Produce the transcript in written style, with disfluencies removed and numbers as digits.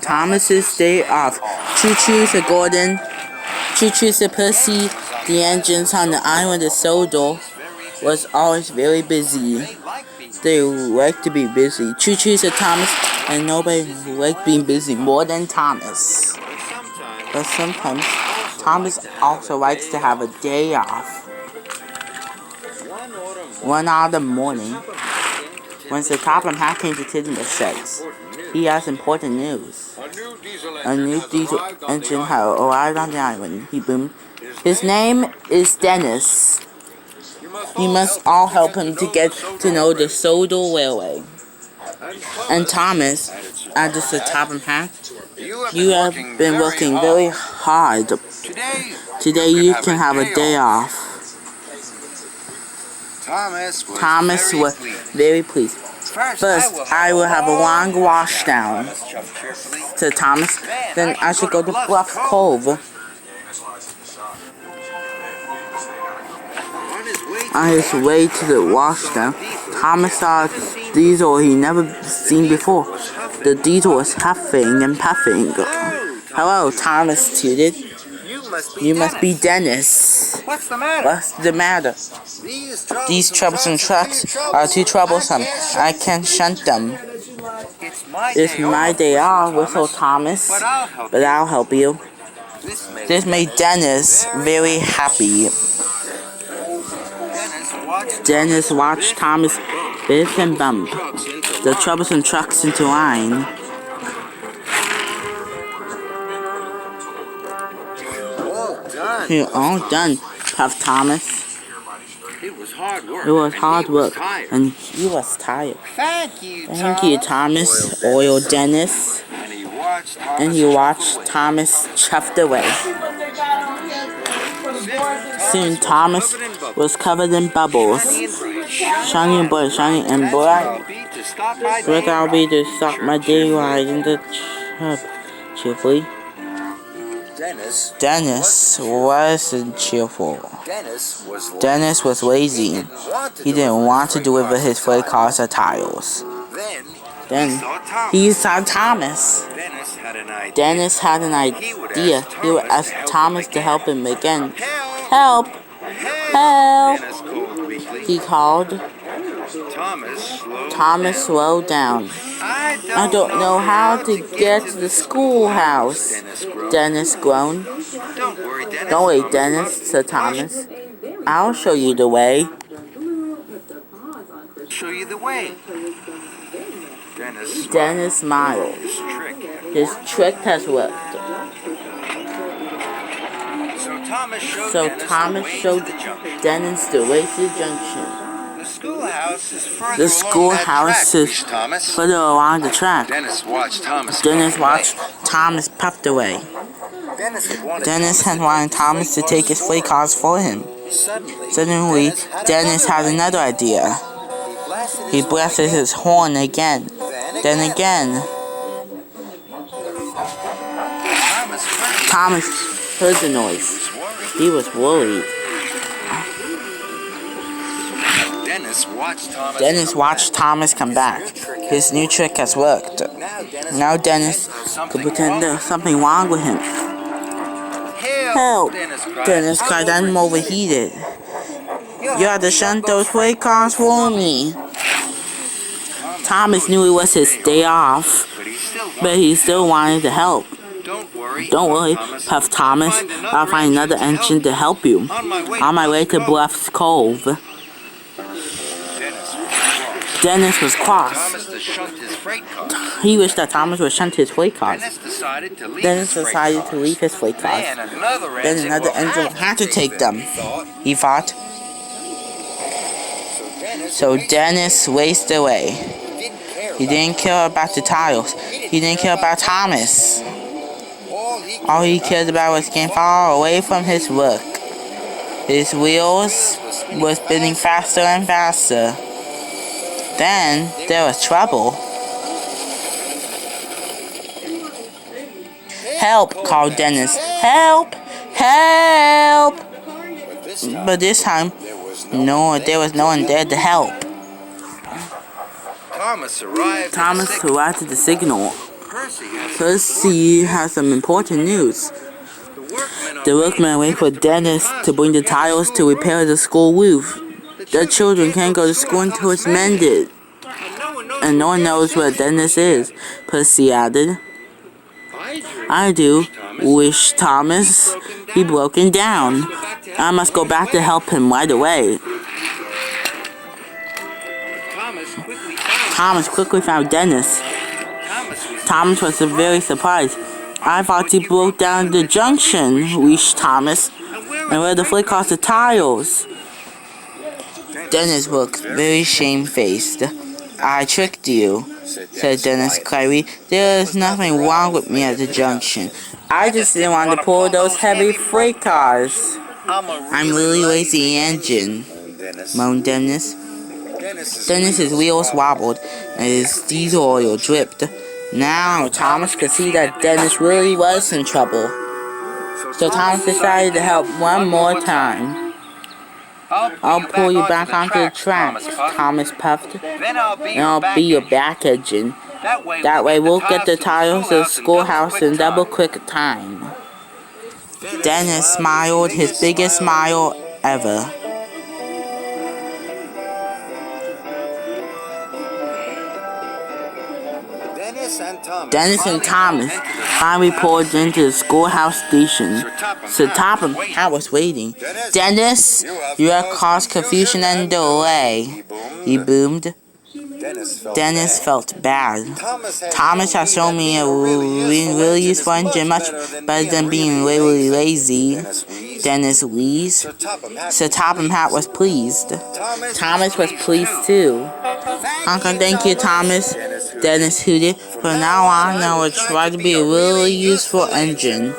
Thomas's day off. Choo-choo to Gordon. Choo-choo to Percy. The engines on the island of Sodor was always very busy. They like to be busy. Choo-choo to Thomas, and nobody liked being busy more than Thomas. But sometimes, Thomas also likes to have a day off. One autumn morning, when the Topham Hatt came to Tidmouth sheds, he has important news. A new diesel engine had arrived on the island. He boomed. His name is Dennis. You must all help him to get to know the Sodor Railway. And Thomas, added the Topham Hatt, you have been working very hard. Today you can have a day off. Thomas was very pleased. First, I will have a long wash down, said Thomas. Then I should go to Bluff Cove. On his way to the washdown, Thomas saw a diesel he never seen before. The diesel was huffing and puffing. Hello, Thomas tooted. You must be Dennis. What's the matter? What's the matter? These troublesome trucks are too troublesome. I can't shunt them. It's my day off, whistled Thomas. But I'll help you. This made Dennis very happy. Dennis watched Thomas biff and bump the troublesome trucks into line. You're all done, puffed Thomas. It was hard work. It was hard work, and he was tired. Thank you, Thomas, oiled Dennis. And he watched Thomas chuffed away. Soon Thomas was covered in bubbles. Shining and bright. Look, I'll be to stop my day ride in the tub, cheerfully. Dennis wasn't cheerful. Dennis was lazy. He didn't want to deliver his freight cars or tiles. Then he saw Thomas. Dennis had an idea. He would ask Thomas to help him again. Help! Help! He called. Thomas slowed down. I don't know how to get to the schoolhouse, Dennis groaned. Don't worry, Dennis, said Thomas. I'll show you the way. Show you the way. Dennis smiled. His trick has worked. So Thomas showed Dennis the way to the junction. The schoolhouse is further along the track. Dennis watched Thomas puffed away. Dennis had wanted Thomas to take his freight cars for him. Suddenly, Dennis had another idea. He blasted his horn again. Then again. Thomas heard the noise. He was worried. Dennis watched Thomas come back. His new trick has worked. Now Dennis could pretend there was something wrong with him. Help! Dennis cried. I'm overheated. You have to shunt those freight cars for me. Thomas knew it was his day off, but he still wanted to help. Don't worry, puffed Thomas. I'll find another engine to help you. On my way to Bluff's Cove. Dennis was cross. He wished that Thomas would shunt his freight cars. Dennis decided to leave his freight cars. Then another engine would have to take them, he thought. So Dennis raced away. He didn't care about the tiles. He didn't care about Thomas. All he cared about was getting far away from his work. His wheels were spinning faster and faster. Then there was trouble. Help! Called Dennis. Help! Help! But this time, there was no one there to help. Thomas arrived at the signal. Percy has some important news. The workmen wait for Dennis to bring the tiles to repair the school roof. The children can't go to school until it's mended. And no one knows where Dennis is, Percy added. I do wish Thomas be broken down. I must go back to help him right away. Thomas quickly found Dennis. Thomas was very surprised. I thought he broke down the junction, wished Thomas, and where the flake caused the tiles. Dennis looked very shamefaced. I tricked you, said Dennis quietly. There is nothing wrong with me at the junction. I just didn't want to pull those heavy freight cars. I'm really lazy engine, moaned Dennis. Dennis's wheels wobbled and his diesel oil dripped. Now Thomas could see that Dennis really was in trouble. So Thomas decided to help one more time. I'll pull you back onto the tracks, Thomas puffed. And I'll be your back engine. That way we'll get the tiles to the schoolhouse in double quick time. Dennis smiled his biggest smile ever. Dennis and Thomas finally pulled into the schoolhouse station. Sir Topham Hatt was waiting. Dennis, you have caused confusion and delay, he boomed. Dennis felt bad. Thomas has shown me a really useful engine, much better than being really lazy. Dennis wheezed. Sir Topham Hatt was pleased. Thomas was pleased too. Uncle, thank you, Thomas, Dennis hooted. From now on, I will try to be a really useful engine.